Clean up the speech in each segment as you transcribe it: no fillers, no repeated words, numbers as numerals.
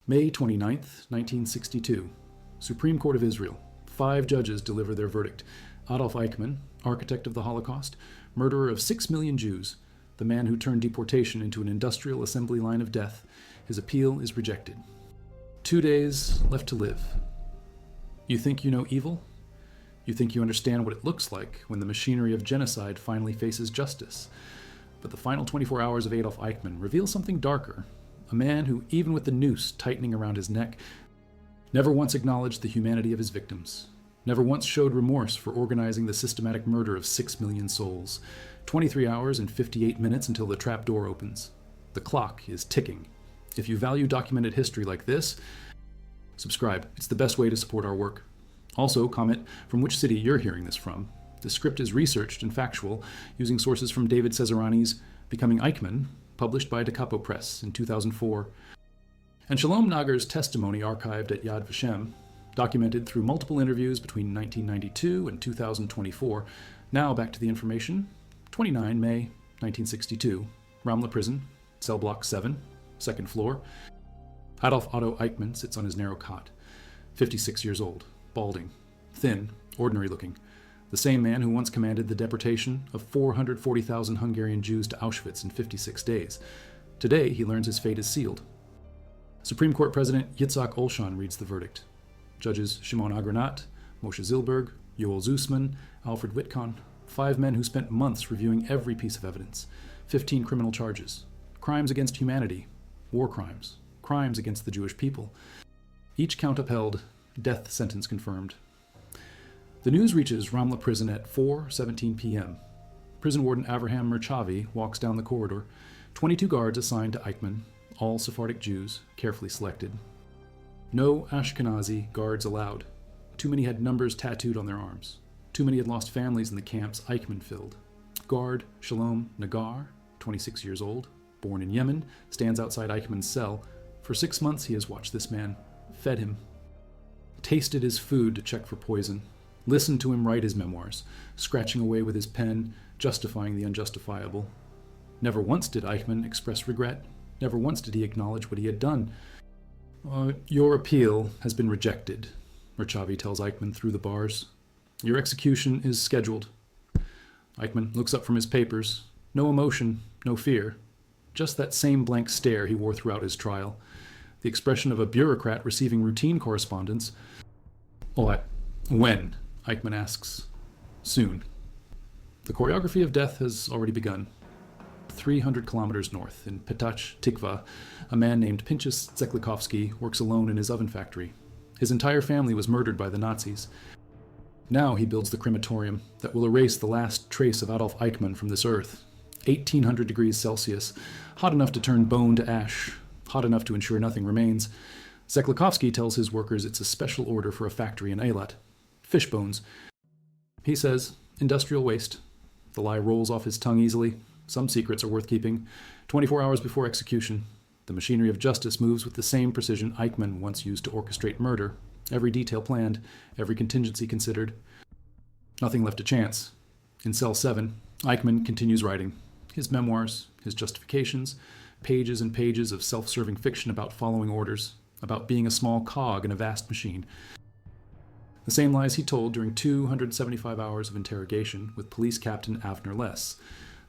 May 29th, 1962. Supreme Court of Israel. 5 judges deliver their verdict. Adolf Eichmann, architect of the Holocaust, murderer of 6 million Jews, the man who turned deportation into an industrial assembly line of death, his appeal is rejected. 2 days left to live. You think you know evil? You think you understand what it looks like when the machinery of genocide finally faces justice. But the final 24 hours of Adolf Eichmann reveal something darker. A man who, even with the noose tightening around his neck, never once acknowledged the humanity of his victims, never once showed remorse for organizing the systematic murder of 6 million souls. 23 hours and 58 minutes until the trap door opens. The clock is ticking. If you value documented history like this, subscribe. It's the best way to support our work. Also, comment from which city you're hearing this from. The script is researched and factual, using sources from David Cesarani's Becoming Eichmann, published by Da Capo Press in 2004, and Shalom Nagar's testimony archived at Yad Vashem, documented through multiple interviews between 1992 and 2024. Now back to the information. 29 May 1962, Ramla Prison, cell block 7, second floor. Adolf Otto Eichmann sits on his narrow cot, 56 years old, balding, thin, ordinary looking. The same man who once commanded the deportation of 440,000 Hungarian Jews to Auschwitz in 56 days. Today, he learns his fate is sealed. Supreme Court President Yitzhak Olshan reads the verdict. Judges Shimon Agranat, Moshe Zilberg, Yoel Zusman, Alfred Witkon, 5 men who spent months reviewing every piece of evidence, 15 criminal charges, crimes against humanity, war crimes, crimes against the Jewish people. Each count upheld, death sentence confirmed. The news reaches Ramla Prison at 4:17 p.m. Prison warden Avraham Merchavi walks down the corridor. 22 guards assigned to Eichmann, all Sephardic Jews, carefully selected. No Ashkenazi guards allowed. Too many had numbers tattooed on their arms. Too many had lost families in the camps Eichmann filled. Guard Shalom Nagar, 26 years old, born in Yemen, stands outside Eichmann's cell. For 6 months he has watched this man, fed him, tasted his food to check for poison, listened to him write his memoirs, scratching away with his pen, justifying the unjustifiable. Never once did Eichmann express regret. Never once did he acknowledge what he had done. Your appeal has been rejected, Merchavi tells Eichmann through the bars. Your execution is scheduled. Eichmann looks up from his papers. No emotion, no fear. Just that same blank stare he wore throughout his trial. The expression of a bureaucrat receiving routine correspondence. When? Eichmann asks. Soon. The choreography of death has already begun. 300 kilometers north, in Petach Tikva, a man named Pinchas Zeklikovsky works alone in his oven factory. His entire family was murdered by the Nazis. Now he builds the crematorium that will erase the last trace of Adolf Eichmann from this earth. 1800 degrees Celsius, hot enough to turn bone to ash, hot enough to ensure nothing remains. Zeklikovsky tells his workers it's a special order for a factory in Eilat. Fish bones. He says, industrial waste. The lie rolls off his tongue easily. Some secrets are worth keeping. 24 hours before execution, the machinery of justice moves with the same precision Eichmann once used to orchestrate murder. Every detail planned, every contingency considered. Nothing left to chance. In cell 7, Eichmann continues writing. His memoirs, his justifications, pages and pages of self-serving fiction about following orders, about being a small cog in a vast machine. The same lies he told during 275 hours of interrogation with police captain Avner Less,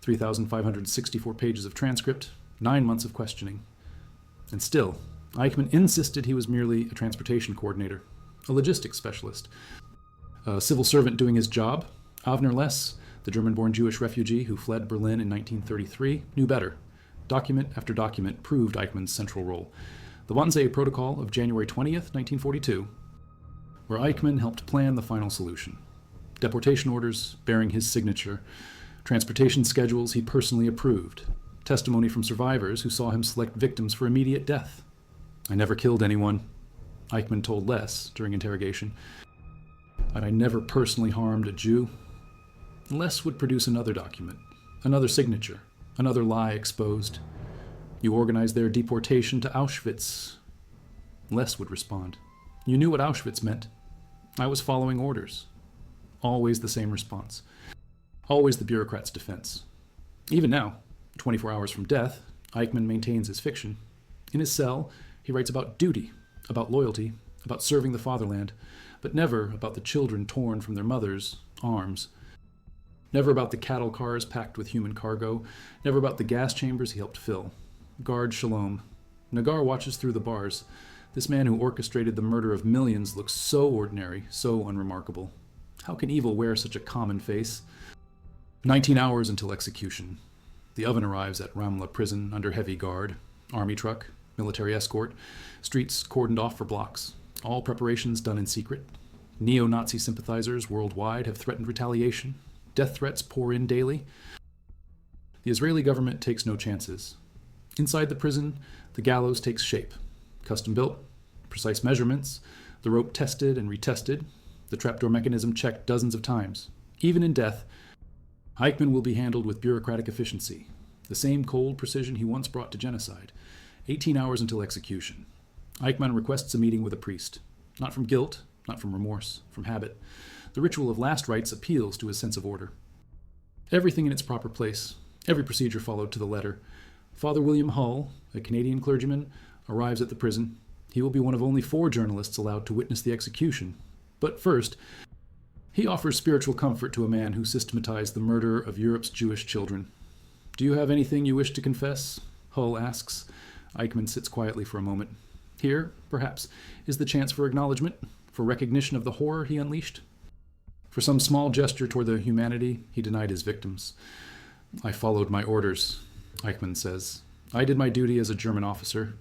3,564 pages of transcript, 9 months of questioning. And still, Eichmann insisted he was merely a transportation coordinator, a logistics specialist, a civil servant doing his job. Avner Less, the German-born Jewish refugee who fled Berlin in 1933, knew better. Document after document proved Eichmann's central role. The Wannsee Protocol of January 20th, 1942, where Eichmann helped plan the final solution. Deportation orders bearing his signature, transportation schedules he personally approved, testimony from survivors who saw him select victims for immediate death. I never killed anyone, Eichmann told Less during interrogation. And I never personally harmed a Jew. Less would produce another document, another signature, another lie exposed. You organized their deportation to Auschwitz. Less would respond. You knew what Auschwitz meant. I was following orders. Always the same response. Always the bureaucrat's defense. Even now, 24 hours from death, Eichmann maintains his fiction. In his cell, He writes about duty, about loyalty, about serving the fatherland, but never about the children torn from their mothers' arms. Never about the cattle cars packed with human cargo, never about the gas chambers he helped fill. Guard Shalom. Nagar watches through the bars. This man who orchestrated the murder of millions looks so ordinary, so unremarkable. How can evil wear such a common face? 19 hours until execution. The oven arrives at Ramla Prison under heavy guard. Army truck, military escort, streets cordoned off for blocks. All preparations done in secret. Neo-Nazi sympathizers worldwide have threatened retaliation. Death threats pour in daily. The Israeli government takes no chances. Inside the prison, the gallows takes shape. Custom built, precise measurements, the rope tested and retested, the trapdoor mechanism checked dozens of times. Even in death, Eichmann will be handled with bureaucratic efficiency, the same cold precision he once brought to genocide. 18 hours until execution. Eichmann requests a meeting with a priest. Not from guilt, not from remorse, from habit. The ritual of last rites appeals to his sense of order. Everything in its proper place, every procedure followed to the letter. Father William Hull, a Canadian clergyman, arrives at the prison. He will be one of only 4 journalists allowed to witness the execution. But first, he offers spiritual comfort to a man who systematized the murder of Europe's Jewish children. "Do you have anything you wish to confess?" Hull asks. Eichmann sits quietly for a moment. Here, perhaps, is the chance for acknowledgement, for recognition of the horror he unleashed. For some small gesture toward the humanity he denied his victims. "I followed my orders," Eichmann says. "I did my duty as a German officer."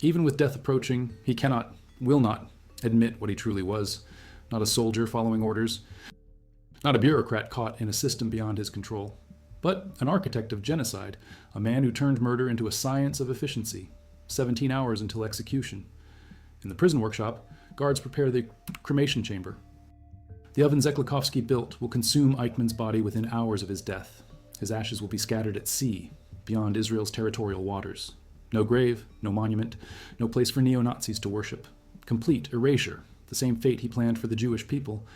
Even with death approaching, he cannot, will not, admit what he truly was. Not a soldier following orders. Not a bureaucrat caught in a system beyond his control. But an architect of genocide, a man who turned murder into a science of efficiency. 17 hours until execution. In the prison workshop, guards prepare the cremation chamber. The oven Zeklikovsky built will consume Eichmann's body within hours of his death. His ashes will be scattered at sea, beyond Israel's territorial waters. No grave, no monument, no place for neo-Nazis to worship. Complete erasure, the same fate he planned for the Jewish people.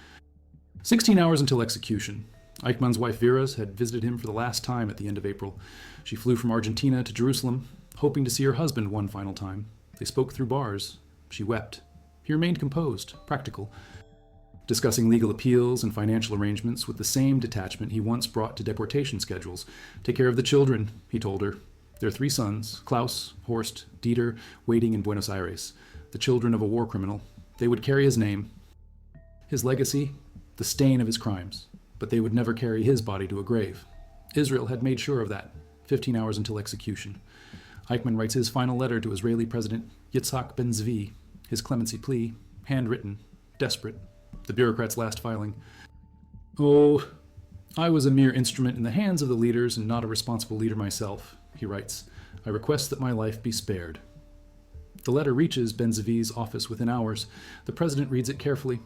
16 hours until execution. Eichmann's wife Vera had visited him for the last time at the end of April. She flew from Argentina to Jerusalem, hoping to see her husband one final time. They spoke through bars. She wept. He remained composed, practical, discussing legal appeals and financial arrangements with the same detachment he once brought to deportation schedules. "Take care of the children," he told her. Their 3 sons, Klaus, Horst, Dieter, waiting in Buenos Aires, the children of a war criminal. They would carry his name, his legacy, the stain of his crimes, but they would never carry his body to a grave. Israel had made sure of that. 15 hours until execution. Eichmann writes his final letter to Israeli President Yitzhak Ben-Zvi, his clemency plea, handwritten, desperate, the bureaucrat's last filing. "Oh, I was a mere instrument in the hands of the leaders and not a responsible leader myself," he writes. "I request that my life be spared." The letter reaches Ben-Zvi's office within hours. The president reads it carefully,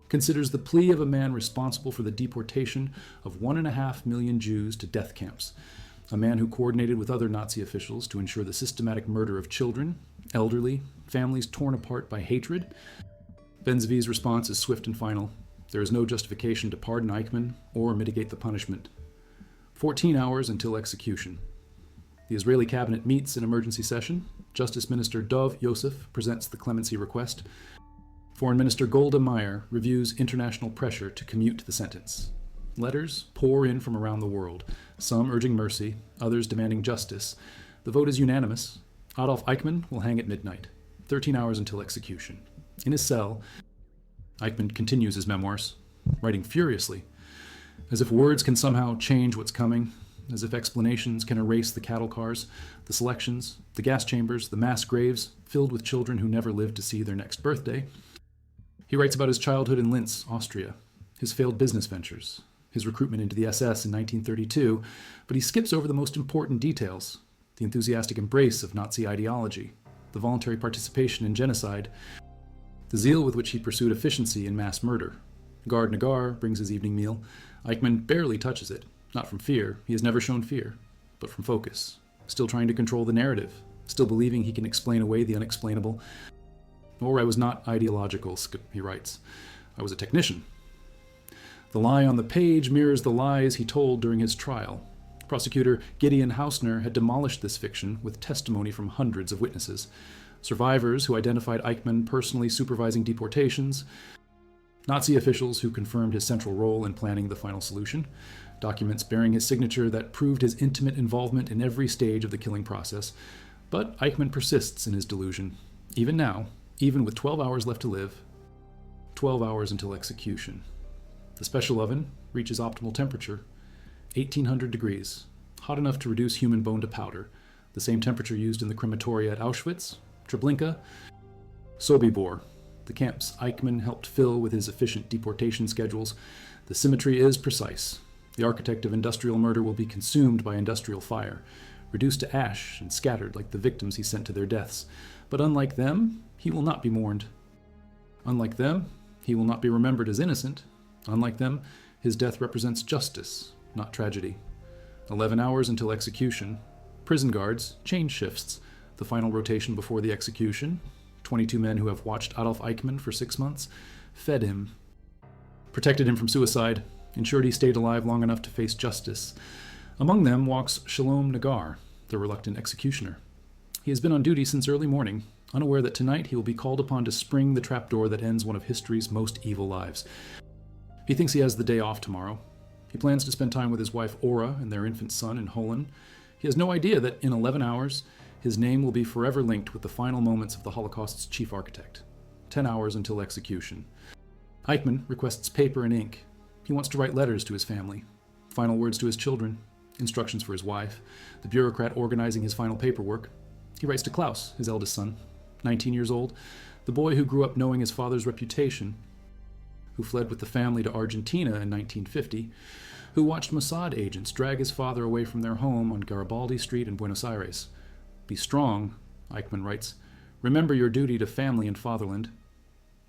considers the plea of a man responsible for the deportation of 1.5 million Jews to death camps, a man who coordinated with other Nazi officials to ensure the systematic murder of children, elderly, families torn apart by hatred. Ben-Zvi's response is swift and final. There is no justification to pardon Eichmann or mitigate the punishment. 14 hours until execution. The Israeli cabinet meets in emergency session. Justice Minister Dov Yosef presents the clemency request. Foreign Minister Golda Meir reviews international pressure to commute the sentence. Letters pour in from around the world, some urging mercy, others demanding justice. The vote is unanimous. Adolf Eichmann will hang at midnight. 13 hours until execution. In his cell, Eichmann continues his memoirs, writing furiously, as if words can somehow change what's coming, as if explanations can erase the cattle cars, the selections, the gas chambers, the mass graves filled with children who never lived to see their next birthday. He writes about his childhood in Linz, Austria, his failed business ventures, his recruitment into the SS in 1932, but he skips over the most important details: the enthusiastic embrace of Nazi ideology, the voluntary participation in genocide, the zeal with which he pursued efficiency in mass murder. Guard Nagar brings his evening meal. Eichmann barely touches it, not from fear, he has never shown fear, but from focus, still trying to control the narrative, still believing he can explain away the unexplainable. "Or I was not ideological," he writes. "I was a technician." The lie on the page mirrors the lies he told during his trial. Prosecutor Gideon Hausner had demolished this fiction with testimony from hundreds of witnesses. survivors who identified Eichmann personally supervising deportations, Nazi officials who confirmed his central role in planning the final solution, documents bearing his signature that proved his intimate involvement in every stage of the killing process. But Eichmann persists in his delusion, even now, even with 12 hours left to live, 12 hours until execution. The special oven reaches optimal temperature, 1800 degrees, hot enough to reduce human bone to powder, the same temperature used in the crematoria at Auschwitz, Treblinka, Sobibor, the camps Eichmann helped fill with his efficient deportation schedules. The symmetry is precise. The architect of industrial murder will be consumed by industrial fire, reduced to ash and scattered like the victims he sent to their deaths. But unlike them, he will not be mourned. Unlike them, he will not be remembered as innocent. Unlike them, his death represents justice, not tragedy. 11 hours until execution. Prison guards, change shifts, the final rotation before the execution. 22 men who have watched Adolf Eichmann for 6 months, fed him, protected him from suicide, ensured he stayed alive long enough to face justice. Among them walks Shalom Nagar, the reluctant executioner. He has been on duty since early morning, unaware that tonight he will be called upon to spring the trapdoor that ends one of history's most evil lives. He thinks he has the day off tomorrow. He plans to spend time with his wife Ora and their infant son in Holon. He has no idea that in 11 hours, his name will be forever linked with the final moments of the Holocaust's chief architect. 10 hours until execution. Eichmann requests paper and ink. He wants to write letters to his family, final words to his children, instructions for his wife, the bureaucrat organizing his final paperwork. He writes to Klaus, his eldest son, 19 years old, the boy who grew up knowing his father's reputation, who fled with the family to Argentina in 1950, who watched Mossad agents drag his father away from their home on Garibaldi Street in Buenos Aires. Be strong, Eichmann writes. Remember your duty to family and fatherland.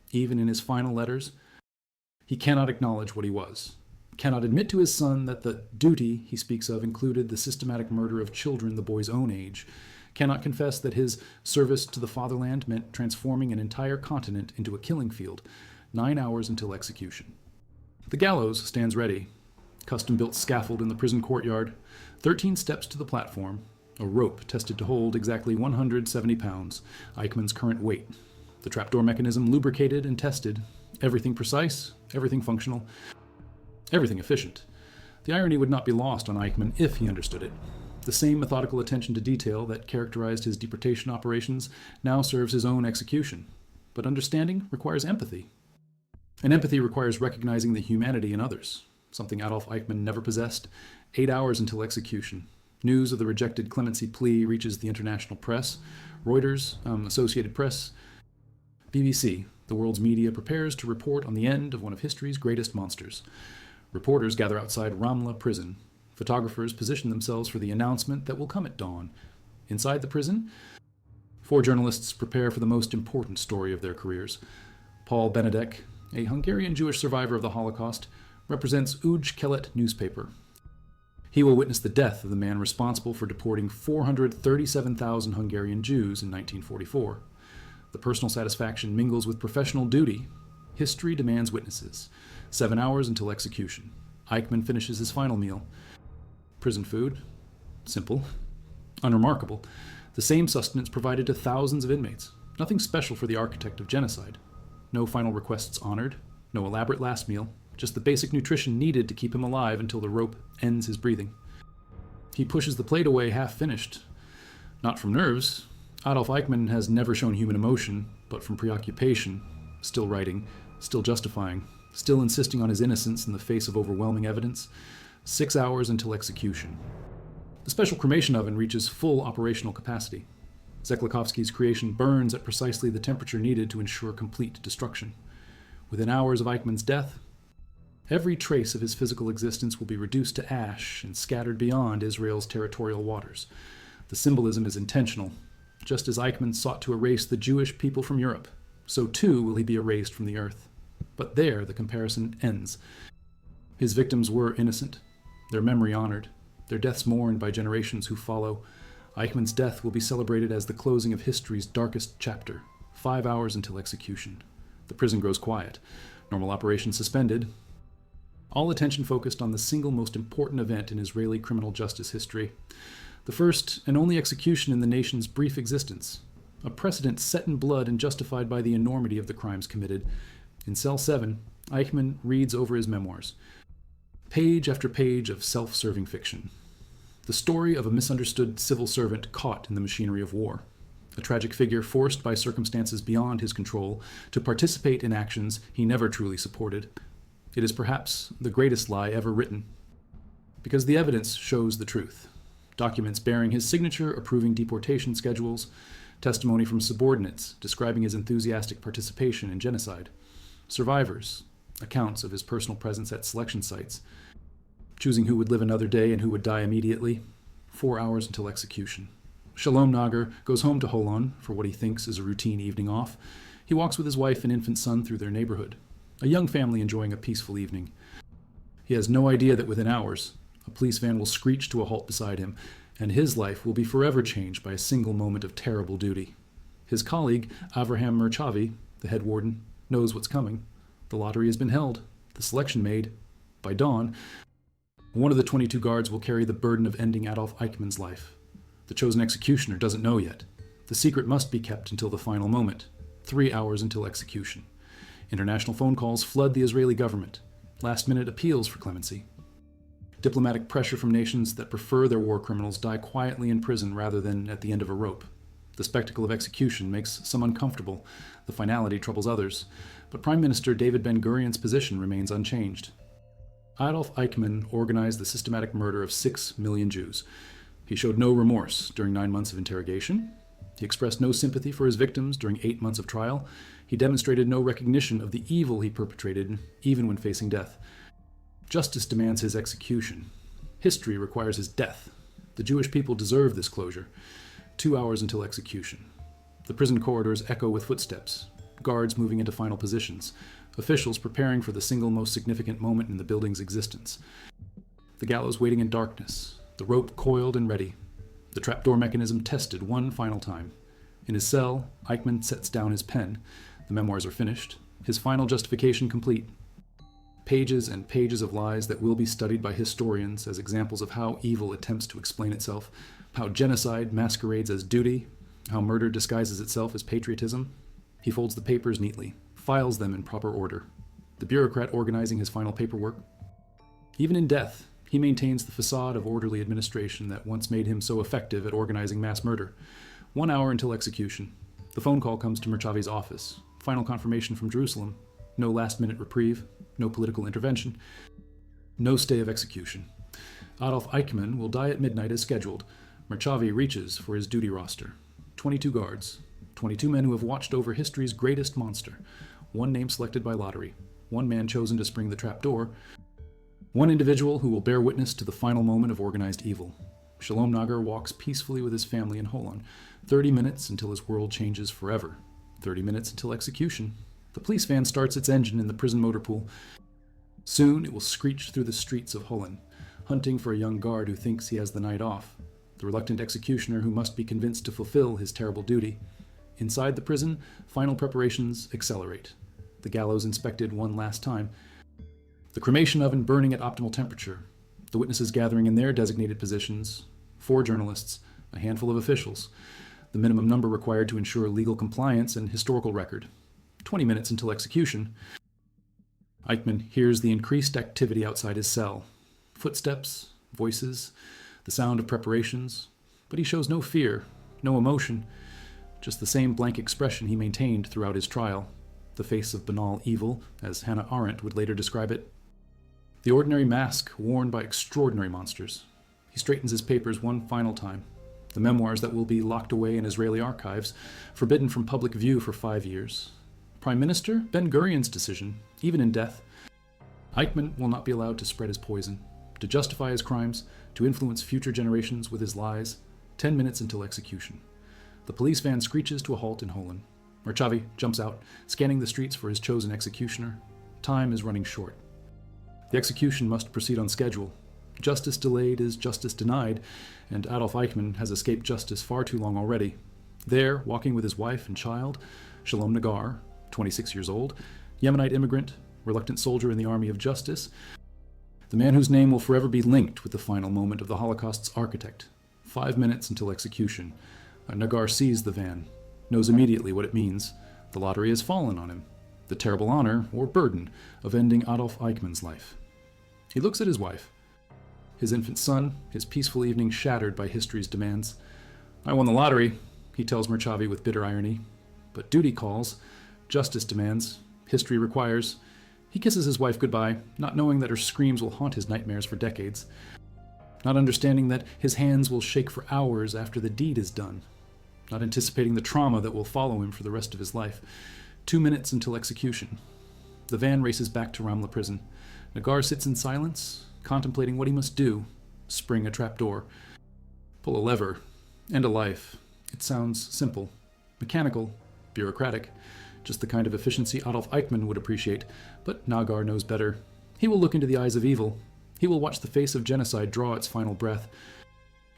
Even in his final letters, he cannot acknowledge what he was, cannot admit to his son that the duty he speaks of included the systematic murder of children the boy's own age, cannot confess that his service to the fatherland meant transforming an entire continent into a killing field. 9 hours until execution. The gallows stands ready, custom-built scaffold in the prison courtyard, 13 steps to the platform, a rope tested to hold exactly 170 pounds, Eichmann's current weight. The trapdoor mechanism lubricated and tested, everything precise, everything functional, everything efficient. The irony would not be lost on Eichmann if he understood it. The same methodical attention to detail that characterized his deportation operations now serves his own execution. But understanding requires empathy. And empathy requires recognizing the humanity in others, something Adolf Eichmann never possessed. 8 hours until execution. News of the rejected clemency plea reaches the international press. Reuters, Associated Press, BBC, the world's media prepares to report on the end of one of history's greatest monsters. Reporters gather outside Ramla Prison. Photographers position themselves for the announcement that will come at dawn. Inside the prison, 4 journalists prepare for the most important story of their careers. Paul Benedek, a Hungarian Jewish survivor of the Holocaust, represents Uj Kelet newspaper. He will witness the death of the man responsible for deporting 437,000 Hungarian Jews in 1944. The personal satisfaction mingles with professional duty. History demands witnesses. 7 hours until execution. Eichmann finishes his final meal. Prison food. Simple. Unremarkable. The same sustenance provided to thousands of inmates. Nothing special for the architect of genocide. No final requests honored. No elaborate last meal. Just the basic nutrition needed to keep him alive until the rope ends his breathing. He pushes the plate away half-finished. Not from nerves. Adolf Eichmann has never shown human emotion, but from preoccupation. Still writing, still justifying, still insisting on his innocence in the face of overwhelming evidence. 6 hours until execution. The special cremation oven reaches full operational capacity. Zeklikovsky's creation burns at precisely the temperature needed to ensure complete destruction. Within hours of Eichmann's death, every trace of his physical existence will be reduced to ash and scattered beyond Israel's territorial waters. The symbolism is intentional. Just as Eichmann sought to erase the Jewish people from Europe, so too will he be erased from the earth. But there the comparison ends. His victims were innocent, their memory honored, their deaths mourned by generations who follow. Eichmann's death will be celebrated as the closing of history's darkest chapter. 5 hours until execution. The prison grows quiet. Normal operations suspended. All attention focused on the single most important event in Israeli criminal justice history. The first and only execution in the nation's brief existence. a precedent set in blood and justified by the enormity of the crimes committed. In Cell 7, Eichmann reads over his memoirs. Page after page of self-serving fiction. The story of a misunderstood civil servant caught in the machinery of war. A tragic figure forced by circumstances beyond his control to participate in actions he never truly supported. It is perhaps the greatest lie ever written, because the evidence shows the truth. Documents bearing his signature approving deportation schedules, testimony from subordinates describing his enthusiastic participation in genocide, survivors, accounts of his personal presence at selection sites, choosing who would live another day and who would die immediately, 4 hours until execution. Shalom Nagar goes home to Holon for what he thinks is a routine evening off. He walks with his wife and infant son through their neighborhood, a young family enjoying a peaceful evening. He has no idea that within hours, a police van will screech to a halt beside him, and his life will be forever changed by a single moment of terrible duty. His colleague, Avraham Merchavi, the head warden, knows what's coming. The lottery has been held, the selection made. By dawn, one of the 22 guards will carry the burden of ending Adolf Eichmann's life. The chosen executioner doesn't know yet. The secret must be kept until the final moment, 3 hours until execution. International phone calls flood the Israeli government. Last-minute appeals for clemency. Diplomatic pressure from nations that prefer their war criminals die quietly in prison rather than at the end of a rope. The spectacle of execution makes some uncomfortable. The finality troubles others. But Prime Minister David Ben-Gurion's position remains unchanged. Adolf Eichmann organized the systematic murder of 6 million Jews. He showed no remorse during 9 months of interrogation. He expressed no sympathy for his victims during 8 months of trial. He demonstrated no recognition of the evil he perpetrated, even when facing death. Justice demands his execution. History requires his death. The Jewish people deserve this closure. 2 hours until execution. The prison corridors echo with footsteps, guards moving into final positions, officials preparing for the single most significant moment in the building's existence. The gallows waiting in darkness, the rope coiled and ready, the trapdoor mechanism tested one final time. In his cell, Eichmann sets down his pen. The memoirs are finished, his final justification complete. Pages and pages of lies that will be studied by historians as examples of how evil attempts to explain itself, how genocide masquerades as duty, how murder disguises itself as patriotism. He folds the papers neatly, files them in proper order. The bureaucrat organizing his final paperwork. Even in death, he maintains the facade of orderly administration that once made him so effective at organizing mass murder. 1 hour until execution. The phone call comes to Merchavi's office. Final confirmation from Jerusalem. No last-minute reprieve. No political intervention. No stay of execution. Adolf Eichmann will die at midnight as scheduled. Merchavi reaches for his duty roster. 22 guards. 22 men who have watched over history's greatest monster. 1 name selected by lottery. 1 man chosen to spring the trapdoor. 1 individual who will bear witness to the final moment of organized evil. Shalom Nagar walks peacefully with his family in Holon. 30 minutes until his world changes forever. 30 minutes until execution. The police van starts its engine in the prison motor pool. Soon it will screech through the streets of Holon, hunting for a young guard who thinks he has the night off. The reluctant executioner who must be convinced to fulfill his terrible duty. Inside the prison, final preparations accelerate. The gallows inspected one last time. The cremation oven burning at optimal temperature. The witnesses gathering in their designated positions. 4 journalists, a handful of officials. The minimum number required to ensure legal compliance and historical record. 20 minutes until execution. Eichmann hears the increased activity outside his cell. Footsteps, voices, the sound of preparations. But he shows no fear, no emotion. Just the same blank expression he maintained throughout his trial. The face of banal evil, as Hannah Arendt would later describe it. The ordinary mask worn by extraordinary monsters. He straightens his papers one final time. The memoirs that will be locked away in Israeli archives, forbidden from public view for 5 years. Prime Minister Ben-Gurion's decision, even in death. Eichmann will not be allowed to spread his poison, to justify his crimes, to influence future generations with his lies. 10 minutes until execution. The police van screeches to a halt in Holon. Merchavi jumps out, scanning the streets for his chosen executioner. Time is running short. The execution must proceed on schedule. Justice delayed is justice denied, and Adolf Eichmann has escaped justice far too long already. There, walking with his wife and child, Shalom Nagar, 26 years old, Yemenite immigrant, reluctant soldier in the army of justice, the man whose name will forever be linked with the final moment of the Holocaust's architect. 5 minutes until execution. Nagar sees the van. knows immediately what it means. The lottery has fallen on him. The terrible honor, or burden, of ending Adolf Eichmann's life. He looks at his wife. His infant son, his peaceful evening shattered by history's demands. "I won the lottery," he tells Merchavi with bitter irony. But duty calls, justice demands, history requires. He kisses his wife goodbye, not knowing that her screams will haunt his nightmares for decades. Not understanding that his hands will shake for hours after the deed is done. Not anticipating the trauma that will follow him for the rest of his life. 2 minutes until execution. The van races back to Ramla Prison. Nagar sits in silence, contemplating what he must do. Spring a trapdoor. Pull a lever. End a life. It sounds simple. Mechanical. Bureaucratic. Just the kind of efficiency Adolf Eichmann would appreciate. But Nagar knows better. He will look into the eyes of evil. He will watch the face of genocide draw its final breath.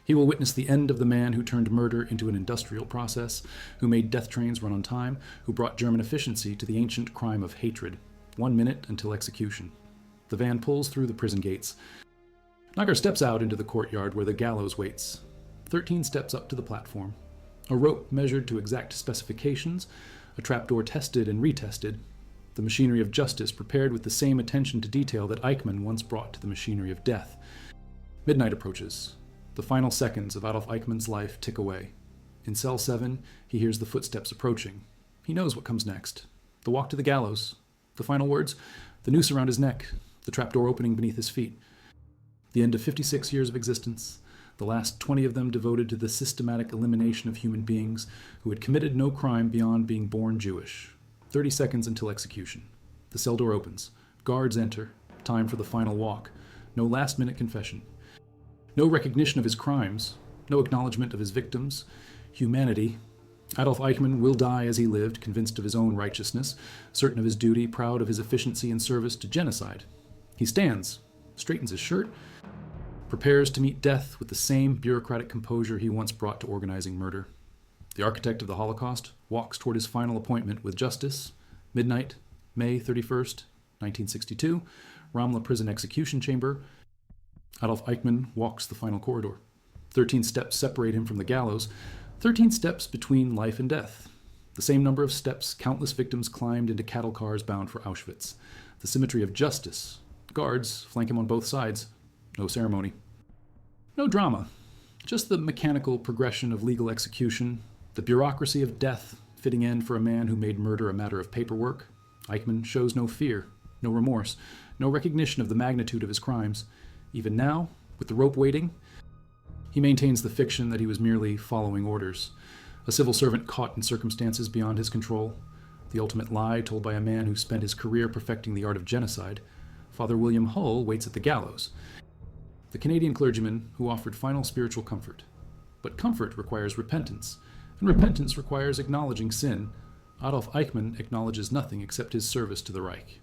He will witness the end of the man who turned murder into an industrial process, who made death trains run on time, who brought German efficiency to the ancient crime of hatred. 1 minute until execution. The van pulls through the prison gates. Nagar steps out into the courtyard where the gallows waits. 13 steps up to the platform. A rope measured to exact specifications, a trapdoor tested and retested, the machinery of justice prepared with the same attention to detail that Eichmann once brought to the machinery of death. Midnight approaches. The final seconds of Adolf Eichmann's life tick away. In cell 7, he hears the footsteps approaching. He knows what comes next. The walk to the gallows. The final words, the noose around his neck, the trapdoor opening beneath his feet. The end of 56 years of existence, the last 20 of them devoted to the systematic elimination of human beings who had committed no crime beyond being born Jewish. 30 seconds until execution. The cell door opens. Guards enter. Time for the final walk. No last-minute confession. No recognition of his crimes, no acknowledgement of his victims. Humanity. Adolf Eichmann will die as he lived, convinced of his own righteousness, certain of his duty, proud of his efficiency and service to genocide. He stands, straightens his shirt, prepares to meet death with the same bureaucratic composure he once brought to organizing murder. The architect of the Holocaust walks toward his final appointment with justice. Midnight, May 31st, 1962, Ramla Prison execution chamber. Adolf Eichmann walks the final corridor. 13 steps separate him from the gallows, 13 steps between life and death. The same number of steps countless victims climbed into cattle cars bound for Auschwitz. The symmetry of justice. Guards flank him on both sides. No ceremony. No drama. Just the mechanical progression of legal execution, the bureaucracy of death fitting end for a man who made murder a matter of paperwork. Eichmann shows no fear, no remorse, no recognition of the magnitude of his crimes. Even now, with the rope waiting, he maintains the fiction that he was merely following orders, a civil servant caught in circumstances beyond his control, the ultimate lie told by a man who spent his career perfecting the art of genocide. Father William Hull waits at the gallows, the Canadian clergyman who offered final spiritual comfort. But comfort requires repentance, and repentance requires acknowledging sin. Adolf Eichmann acknowledges nothing except his service to the Reich.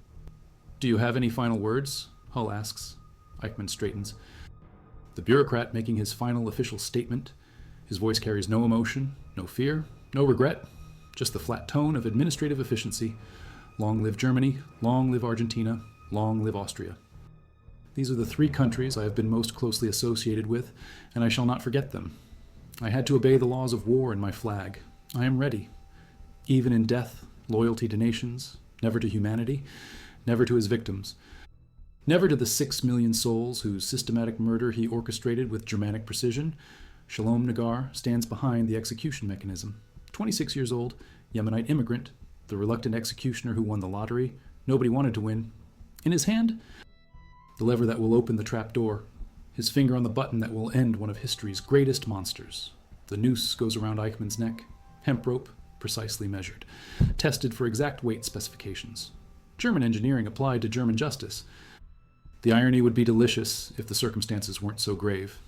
"Do you have any final words?" Hull asks. Eichmann straightens. The bureaucrat making his final official statement. His voice carries no emotion, no fear, no regret, just the flat tone of administrative efficiency. Long live Germany, long live Argentina, long live Austria. These are the 3 countries I have been most closely associated with, and I shall not forget them. I had to obey the laws of war in my flag. I am ready. Even in death, loyalty to nations, never to humanity, never to his victims. Never to the 6 million souls whose systematic murder he orchestrated with Germanic precision. Shalom Nagar stands behind the execution mechanism. 26 years old, Yemenite immigrant, the reluctant executioner who won the lottery. Nobody wanted to win. In his hand, the lever that will open the trap door. His finger on the button that will end one of history's greatest monsters. The noose goes around Eichmann's neck. Hemp rope, precisely measured. Tested for exact weight specifications. German engineering applied to German justice. The irony would be delicious if the circumstances weren't so grave.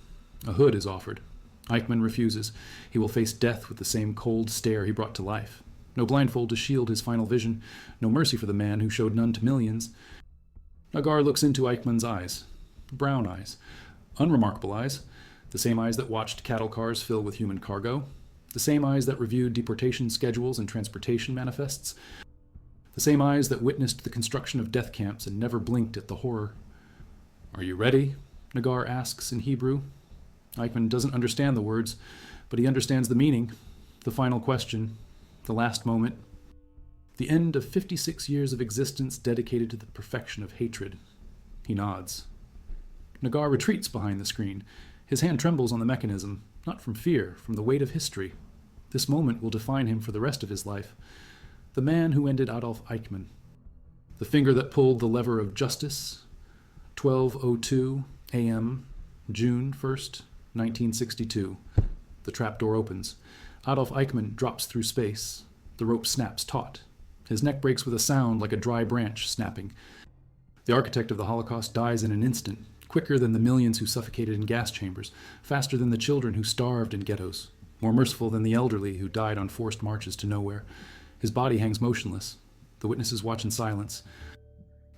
A hood is offered. Eichmann refuses. He will face death with the same cold stare he brought to life. No blindfold to shield his final vision. No mercy for the man who showed none to millions. Nagar looks into Eichmann's eyes. Brown eyes. Unremarkable eyes. The same eyes that watched cattle cars fill with human cargo. The same eyes that reviewed deportation schedules and transportation manifests. The same eyes that witnessed the construction of death camps and never blinked at the horror. "Are you ready?" Nagar asks in Hebrew. Eichmann doesn't understand the words, but he understands the meaning. The final question. The last moment. The end of 56 years of existence dedicated to the perfection of hatred. He nods. Nagar retreats behind the screen. His hand trembles on the mechanism, not from fear, from the weight of history. This moment will define him for the rest of his life. The man who ended Adolf Eichmann. The finger that pulled the lever of justice. 12:02 a.m., June 1st, 1962. The trapdoor opens. Adolf Eichmann drops through space. The rope snaps taut. His neck breaks with a sound like a dry branch snapping. The architect of the Holocaust dies in an instant, quicker than the millions who suffocated in gas chambers, faster than the children who starved in ghettos, more merciful than the elderly who died on forced marches to nowhere. His body hangs motionless. The witnesses watch in silence.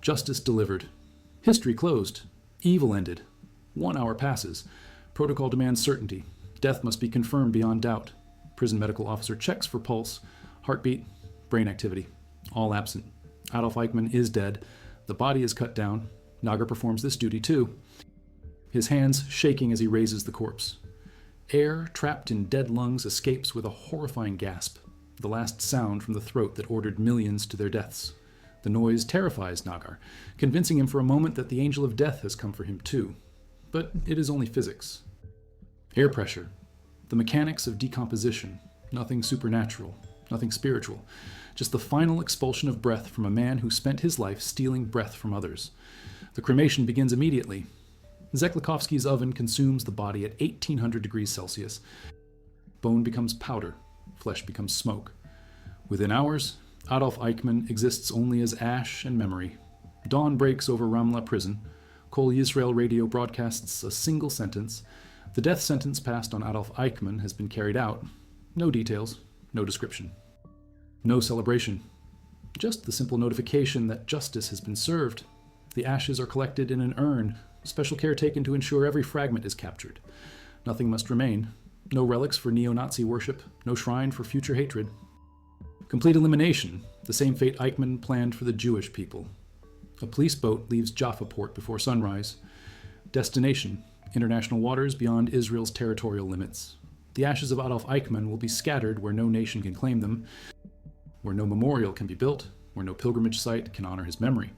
Justice delivered. History closed. Evil ended. 1 hour passes. Protocol demands certainty. Death must be confirmed beyond doubt. Prison medical officer checks for pulse, heartbeat, brain activity. All absent. Adolf Eichmann is dead. The body is cut down. Nagar performs this duty too. His hands shaking as he raises the corpse. Air trapped in dead lungs escapes with a horrifying gasp, the last sound from the throat that ordered millions to their deaths. The noise terrifies Nagar, convincing him for a moment that the angel of death has come for him too. But it is only physics. Air pressure. The mechanics of decomposition. Nothing supernatural. Nothing spiritual. Just the final expulsion of breath from a man who spent his life stealing breath from others. The cremation begins immediately. Zeklikovsky's oven consumes the body at 1800 degrees Celsius. Bone becomes powder. Flesh becomes smoke. Within hours, Adolf Eichmann exists only as ash and memory. Dawn breaks over Ramla Prison. Kol Yisrael radio broadcasts a single sentence. The death sentence passed on Adolf Eichmann has been carried out. No details, no description. No celebration. Just the simple notification that justice has been served. The ashes are collected in an urn, special care taken to ensure every fragment is captured. Nothing must remain. No relics for neo-Nazi worship, no shrine for future hatred. Complete elimination, the same fate Eichmann planned for the Jewish people. A police boat leaves Jaffa port before sunrise. Destination, international waters beyond Israel's territorial limits. The ashes of Adolf Eichmann will be scattered where no nation can claim them, where no memorial can be built, where no pilgrimage site can honor his memory.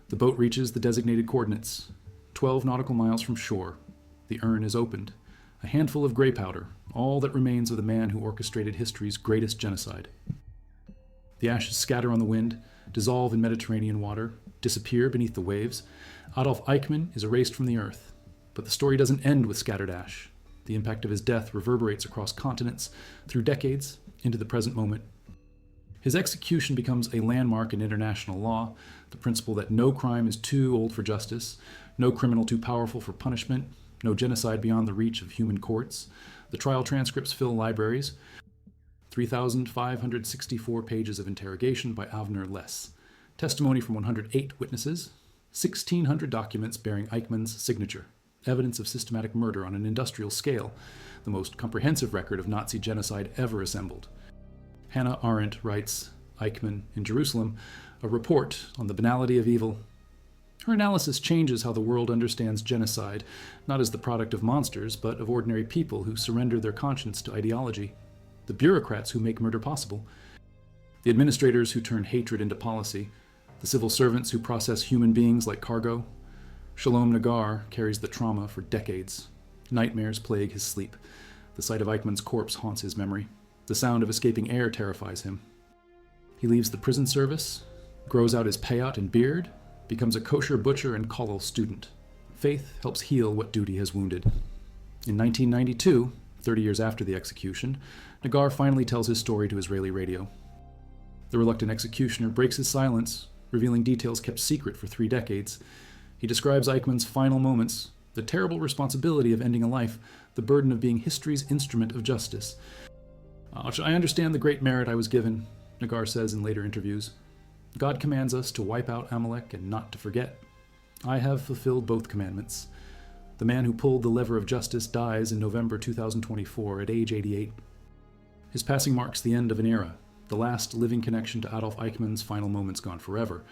The boat reaches the designated coordinates, 12 nautical miles from shore. The urn is opened. A handful of gray powder, all that remains of the man who orchestrated history's greatest genocide. The ashes scatter on the wind, dissolve in Mediterranean water, disappear beneath the waves. Adolf Eichmann is erased from the earth. But the story doesn't end with scattered ash. The impact of his death reverberates across continents, through decades, into the present moment. His execution becomes a landmark in international law, the principle that no crime is too old for justice, no criminal too powerful for punishment, no genocide beyond the reach of human courts. The trial transcripts fill libraries. 3,564 pages of interrogation by Avner Less. Testimony from 108 witnesses. 1,600 documents bearing Eichmann's signature. Evidence of systematic murder on an industrial scale, the most comprehensive record of Nazi genocide ever assembled. Hannah Arendt writes, Eichmann in Jerusalem, a report on the banality of evil. Her analysis changes how the world understands genocide, not as the product of monsters, but of ordinary people who surrender their conscience to ideology, the bureaucrats who make murder possible, the administrators who turn hatred into policy, the civil servants who process human beings like cargo. Shalom Nagar carries the trauma for decades. Nightmares plague his sleep. The sight of Eichmann's corpse haunts his memory. The sound of escaping air terrifies him. He leaves the prison service, grows out his payot and beard, becomes a kosher butcher and kollel student. Faith helps heal what duty has wounded. In 1992, 30 years after the execution, Nagar finally tells his story to Israeli radio. The reluctant executioner breaks his silence, revealing details kept secret for 3 decades. He describes Eichmann's final moments, the terrible responsibility of ending a life, the burden of being history's instrument of justice. I understand the great merit I was given, Nagar says in later interviews. God commands us to wipe out Amalek and not to forget. I have fulfilled both commandments. The man who pulled the lever of justice dies in November 2024 at age 88. His passing marks the end of an era, the last living connection to Adolf Eichmann's final moments gone forever.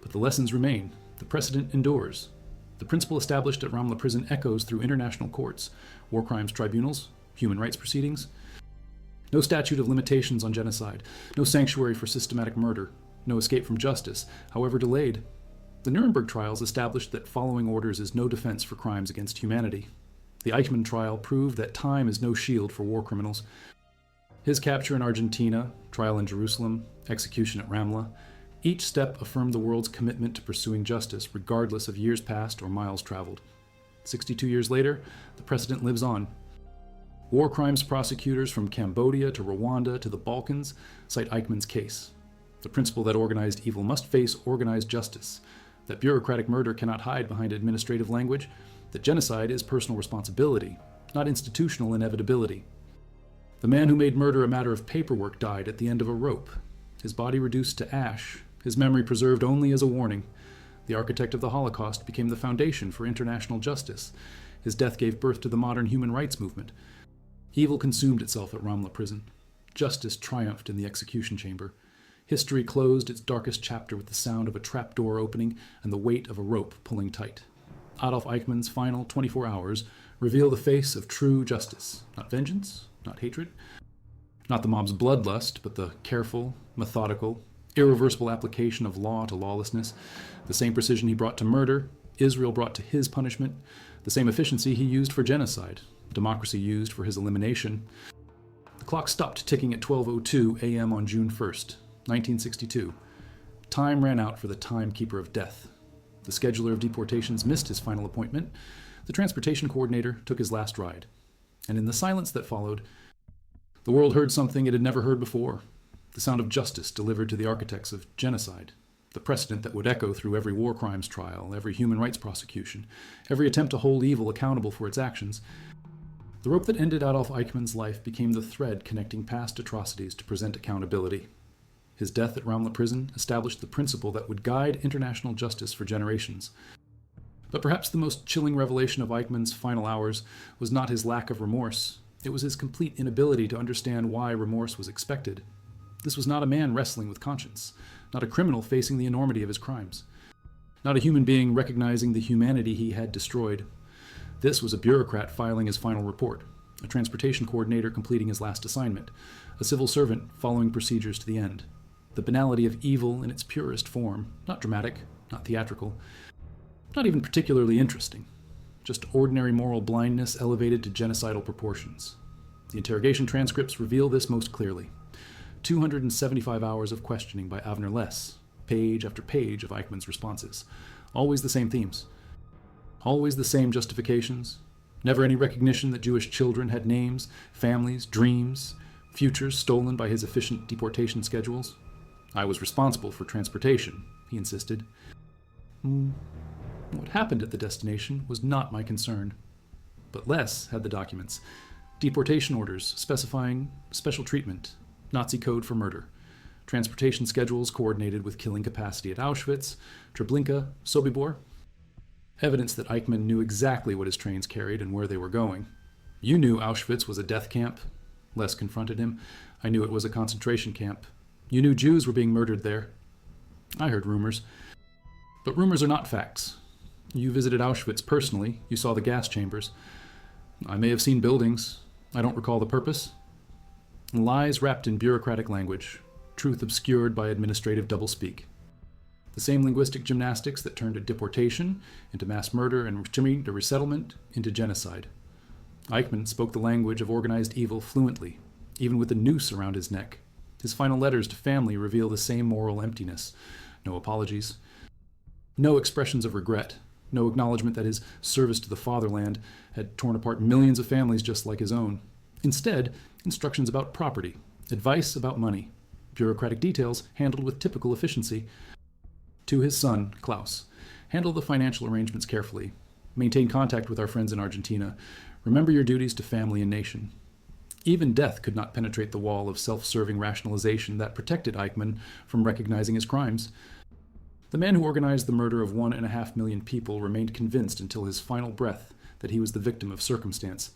But the lessons remain. The precedent endures. The principle established at Ramla Prison echoes through international courts, war crimes tribunals, human rights proceedings. No statute of limitations on genocide, no sanctuary for systematic murder, no escape from justice, however delayed. The Nuremberg trials established that following orders is no defense for crimes against humanity. The Eichmann trial proved that time is no shield for war criminals. His capture in Argentina, trial in Jerusalem, execution at Ramla, each step affirmed the world's commitment to pursuing justice regardless of years past or miles traveled. 62 years later, the precedent lives on. War crimes prosecutors from Cambodia to Rwanda to the Balkans cite Eichmann's case. The principle that organized evil must face organized justice, that bureaucratic murder cannot hide behind administrative language, that genocide is personal responsibility, not institutional inevitability. The man who made murder a matter of paperwork died at the end of a rope, his body reduced to ash, his memory preserved only as a warning. The architect of the Holocaust became the foundation for international justice. His death gave birth to the modern human rights movement. Evil consumed itself at Ramla Prison. Justice triumphed in the execution chamber. History closed its darkest chapter with the sound of a trapdoor opening and the weight of a rope pulling tight. Adolf Eichmann's final 24 hours reveal the face of true justice. Not vengeance, not hatred, not the mob's bloodlust, but the careful, methodical, irreversible application of law to lawlessness. The same precision he brought to murder, Israel brought to his punishment. The same efficiency he used for genocide, democracy used for his elimination. The clock stopped ticking at 12:02 a.m. on June 1st, 1962. Time ran out for the timekeeper of death. The scheduler of deportations missed his final appointment. The transportation coordinator took his last ride. And in the silence that followed, the world heard something it had never heard before. The sound of justice delivered to the architects of genocide. The precedent that would echo through every war crimes trial, every human rights prosecution, every attempt to hold evil accountable for its actions. The rope that ended Adolf Eichmann's life became the thread connecting past atrocities to present accountability. His death at Ramla Prison established the principle that would guide international justice for generations. But perhaps the most chilling revelation of Eichmann's final hours was not his lack of remorse. It was his complete inability to understand why remorse was expected. This was not a man wrestling with conscience, not a criminal facing the enormity of his crimes, not a human being recognizing the humanity he had destroyed. This was a bureaucrat filing his final report, a transportation coordinator completing his last assignment, a civil servant following procedures to the end. The banality of evil in its purest form, not dramatic, not theatrical, not even particularly interesting, just ordinary moral blindness elevated to genocidal proportions. The interrogation transcripts reveal this most clearly. 275 hours of questioning by Avner Less, page after page of Eichmann's responses. Always the same themes. Always the same justifications. Never any recognition that Jewish children had names, families, dreams, futures stolen by his efficient deportation schedules. I was responsible for transportation, he insisted. What happened at the destination was not my concern. But Less had the documents. Deportation orders specifying special treatment, Nazi code for murder, transportation schedules coordinated with killing capacity at Auschwitz, Treblinka, Sobibor. Evidence that Eichmann knew exactly what his trains carried and where they were going. You knew Auschwitz was a death camp. Less confronted him. I knew it was a concentration camp. You knew Jews were being murdered there. I heard rumors. But rumors are not facts. You visited Auschwitz personally. You saw the gas chambers. I may have seen buildings. I don't recall the purpose. Lies wrapped in bureaucratic language. Truth obscured by administrative doublespeak. The same linguistic gymnastics that turned a deportation into mass murder and returned a resettlement into genocide. Eichmann spoke the language of organized evil fluently, even with the noose around his neck. His final letters to family reveal the same moral emptiness. No apologies. No expressions of regret. No acknowledgement that his service to the fatherland had torn apart millions of families just like his own. Instead, instructions about property, advice about money, bureaucratic details handled with typical efficiency. To his son, Klaus, handle the financial arrangements carefully. Maintain contact with our friends in Argentina. Remember your duties to family and nation. Even death could not penetrate the wall of self-serving rationalization that protected Eichmann from recognizing his crimes. The man who organized the murder of 1.5 million people remained convinced until his final breath that he was the victim of circumstance.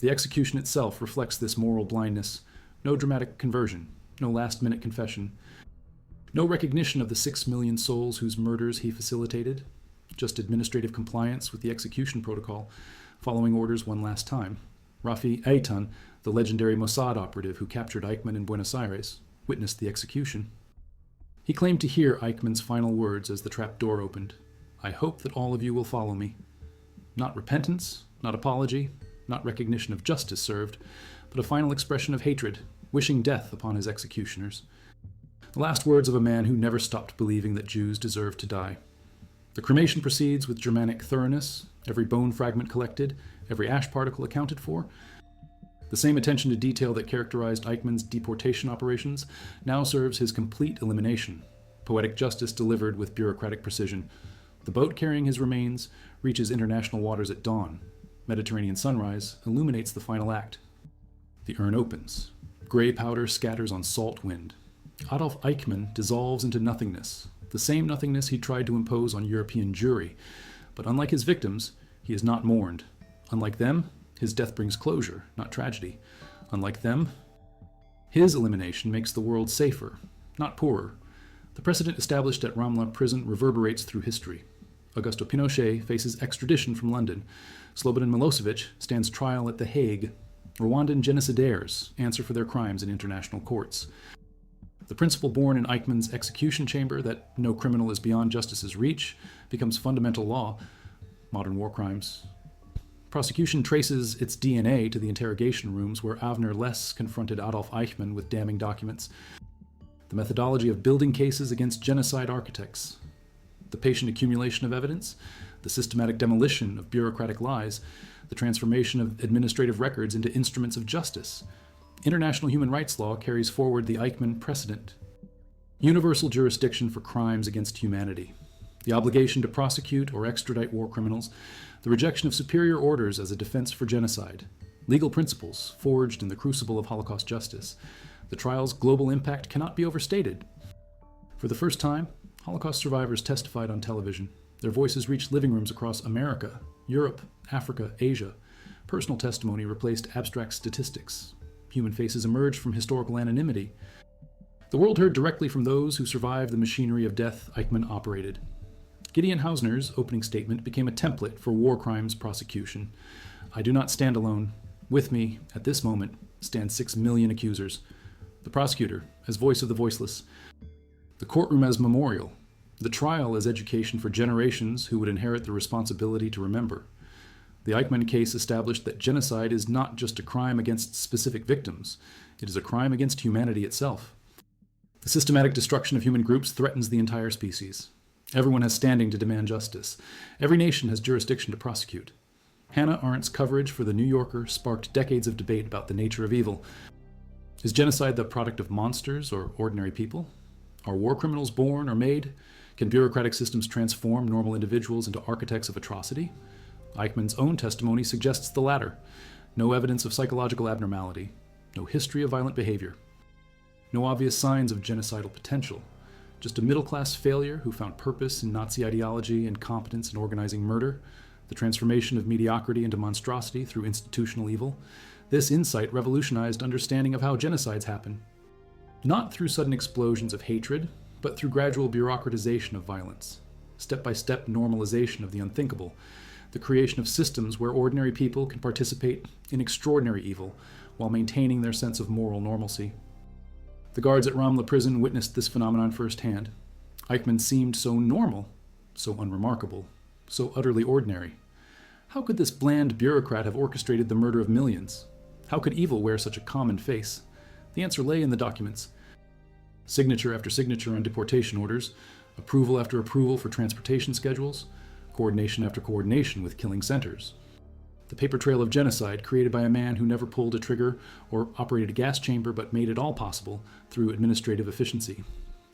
The execution itself reflects this moral blindness. No dramatic conversion, no last-minute confession, no recognition of the 6 million souls whose murders he facilitated, just administrative compliance with the execution protocol, following orders one last time. Rafi Eitan, The legendary Mossad operative who captured Eichmann in Buenos Aires witnessed the execution. He claimed to hear Eichmann's final words as the trap door opened. "I hope that all of you will follow me." Not repentance, not apology, not recognition of justice served, but a final expression of hatred, wishing death upon his executioners. The last words of a man who never stopped believing that Jews deserved to die. The cremation proceeds with Germanic thoroughness, every bone fragment collected, every ash particle accounted for. The same attention to detail that characterized Eichmann's deportation operations now serves his complete elimination, poetic justice delivered with bureaucratic precision. The boat carrying his remains reaches international waters at dawn. Mediterranean sunrise illuminates the final act. The urn opens. Gray powder scatters on salt wind. Adolf Eichmann dissolves into nothingness, the same nothingness he tried to impose on European Jewry. But unlike his victims, he is not mourned. Unlike them, his death brings closure, not tragedy. Unlike them, his elimination makes the world safer, not poorer. The precedent established at Ramla Prison reverberates through history. Augusto Pinochet faces extradition from London. Slobodan Milosevic stands trial at The Hague. Rwandan genocidaires answer for their crimes in international courts. The principle born in Eichmann's execution chamber that no criminal is beyond justice's reach becomes fundamental law. Modern war crimes. Prosecution traces its DNA to the interrogation rooms where Avner Less confronted Adolf Eichmann with damning documents. The methodology of building cases against genocide architects. The patient accumulation of evidence, the systematic demolition of bureaucratic lies, the transformation of administrative records into instruments of justice. International human rights law carries forward the Eichmann precedent. Universal jurisdiction for crimes against humanity. The obligation to prosecute or extradite war criminals. The rejection of superior orders as a defense for genocide. Legal principles forged in the crucible of Holocaust justice. The trial's global impact cannot be overstated. For the first time, Holocaust survivors testified on television. Their voices reached living rooms across America, Europe, Africa, Asia. Personal testimony replaced abstract statistics. Human faces emerged from historical anonymity. The world heard directly from those who survived the machinery of death Eichmann operated. Gideon Hausner's opening statement became a template for war crimes prosecution. "I do not stand alone. With me, at this moment, stand 6 million accusers." The prosecutor, as voice of the voiceless. The courtroom as memorial. The trial as education for generations who would inherit the responsibility to remember. The Eichmann case established that genocide is not just a crime against specific victims. It is a crime against humanity itself. The systematic destruction of human groups threatens the entire species. Everyone has standing to demand justice. Every nation has jurisdiction to prosecute. Hannah Arendt's coverage for The New Yorker sparked decades of debate about the nature of evil. Is genocide the product of monsters or ordinary people? Are war criminals born or made? Can bureaucratic systems transform normal individuals into architects of atrocity? Eichmann's own testimony suggests the latter. No evidence of psychological abnormality. No history of violent behavior. No obvious signs of genocidal potential. Just a middle-class failure who found purpose in Nazi ideology and competence in organizing murder. The transformation of mediocrity into monstrosity through institutional evil. This insight revolutionized understanding of how genocides happen. Not through sudden explosions of hatred, but through gradual bureaucratization of violence. Step-by-step normalization of the unthinkable. The creation of systems where ordinary people can participate in extraordinary evil while maintaining their sense of moral normalcy. The guards at Ramla Prison witnessed this phenomenon firsthand. Eichmann seemed so normal, so unremarkable, so utterly ordinary. How could this bland bureaucrat have orchestrated the murder of millions? How could evil wear such a common face? The answer lay in the documents. Signature after signature on deportation orders, approval after approval for transportation schedules, coordination after coordination with killing centers. The paper trail of genocide created by a man who never pulled a trigger or operated a gas chamber but made it all possible through administrative efficiency.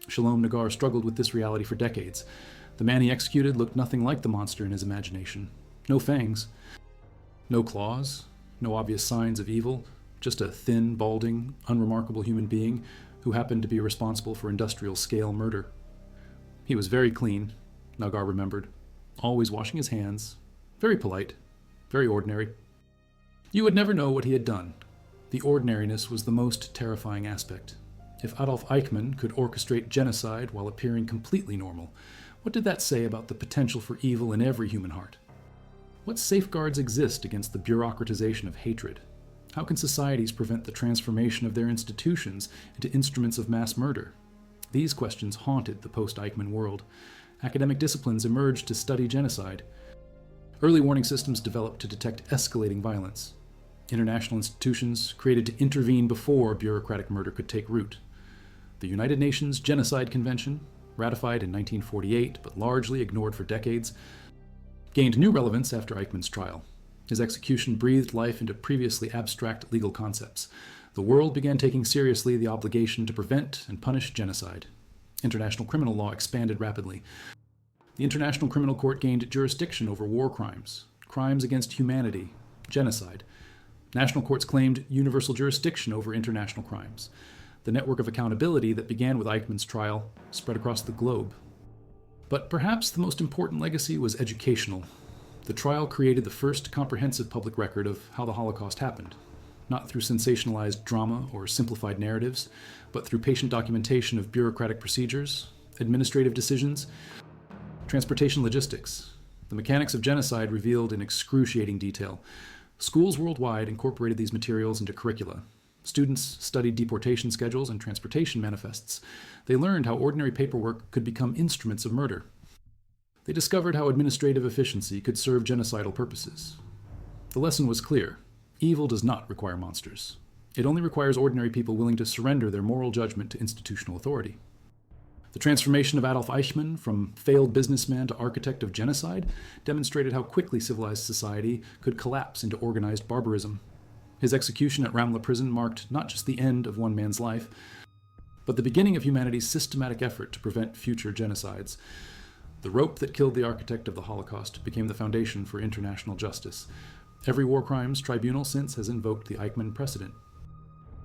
Shalom Nagar struggled with this reality for decades. The man he executed looked nothing like the monster in his imagination. No fangs, no claws, no obvious signs of evil, just a thin, balding, unremarkable human being who happened to be responsible for industrial-scale murder. He was very clean, Nagar remembered, always washing his hands, very polite, very ordinary. You would never know what he had done. The ordinariness was the most terrifying aspect. If Adolf Eichmann could orchestrate genocide while appearing completely normal, what did that say about the potential for evil in every human heart? What safeguards exist against the bureaucratization of hatred? How can societies prevent the transformation of their institutions into instruments of mass murder? These questions haunted the post-Eichmann world. Academic disciplines emerged to study genocide. Early warning systems developed to detect escalating violence. International institutions created to intervene before bureaucratic murder could take root. The United Nations Genocide Convention, ratified in 1948 but largely ignored for decades, gained new relevance after Eichmann's trial. His execution breathed life into previously abstract legal concepts. The world began taking seriously the obligation to prevent and punish genocide. International criminal law expanded rapidly. The International Criminal Court gained jurisdiction over war crimes, crimes against humanity, genocide. National courts claimed universal jurisdiction over international crimes. The network of accountability that began with Eichmann's trial spread across the globe. But perhaps the most important legacy was educational. The trial created the first comprehensive public record of how the Holocaust happened, not through sensationalized drama or simplified narratives, but through patient documentation of bureaucratic procedures, administrative decisions, transportation logistics. The mechanics of genocide revealed in excruciating detail. Schools worldwide incorporated these materials into curricula. Students studied deportation schedules and transportation manifests. They learned how ordinary paperwork could become instruments of murder. They discovered how administrative efficiency could serve genocidal purposes. The lesson was clear. Evil does not require monsters. It only requires ordinary people willing to surrender their moral judgment to institutional authority. The transformation of Adolf Eichmann from failed businessman to architect of genocide demonstrated how quickly civilized society could collapse into organized barbarism. His execution at Ramla Prison marked not just the end of one man's life, but the beginning of humanity's systematic effort to prevent future genocides. The rope that killed the architect of the Holocaust became the foundation for international justice. Every war crimes tribunal since has invoked the Eichmann precedent.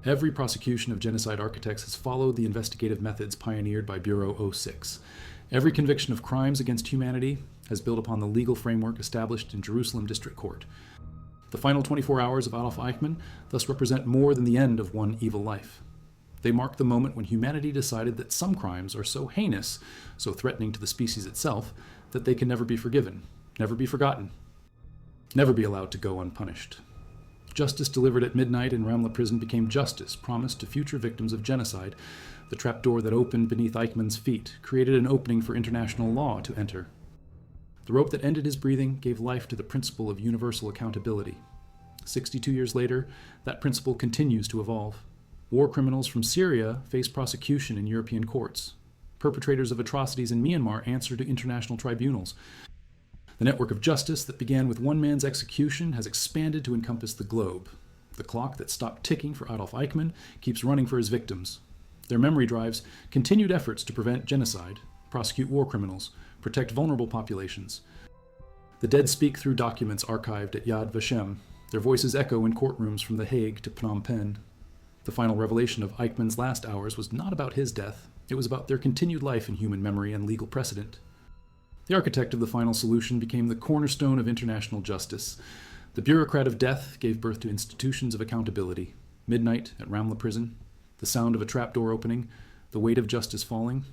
Every prosecution of genocide architects has followed the investigative methods pioneered by Bureau 06. Every conviction of crimes against humanity has built upon the legal framework established in Jerusalem District Court. The final 24 hours of Adolf Eichmann thus represent more than the end of one evil life. They mark the moment when humanity decided that some crimes are so heinous, so threatening to the species itself, that they can never be forgiven, never be forgotten, never be allowed to go unpunished. Justice delivered at midnight in Ramla Prison became justice promised to future victims of genocide. The trapdoor that opened beneath Eichmann's feet created an opening for international law to enter. The rope that ended his breathing gave life to the principle of universal accountability. 62 years later, that principle continues to evolve. War criminals from Syria face prosecution in European courts. Perpetrators of atrocities in Myanmar answer to international tribunals. The network of justice that began with one man's execution has expanded to encompass the globe. The clock that stopped ticking for Adolf Eichmann keeps running for his victims. Their memory drives continued efforts to prevent genocide, prosecute war criminals, protect vulnerable populations. The dead speak through documents archived at Yad Vashem. Their voices echo in courtrooms from The Hague to Phnom Penh. The final revelation of Eichmann's last hours was not about his death. It was about their continued life in human memory and legal precedent. The architect of the final solution became the cornerstone of international justice. The bureaucrat of death gave birth to institutions of accountability. Midnight at Ramla Prison, the sound of a trapdoor opening, the weight of justice falling.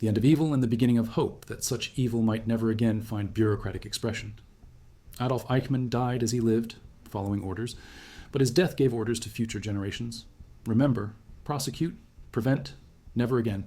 The end of evil and the beginning of hope that such evil might never again find bureaucratic expression. Adolf Eichmann died as he lived, following orders, but his death gave orders to future generations. Remember, prosecute, prevent, never again.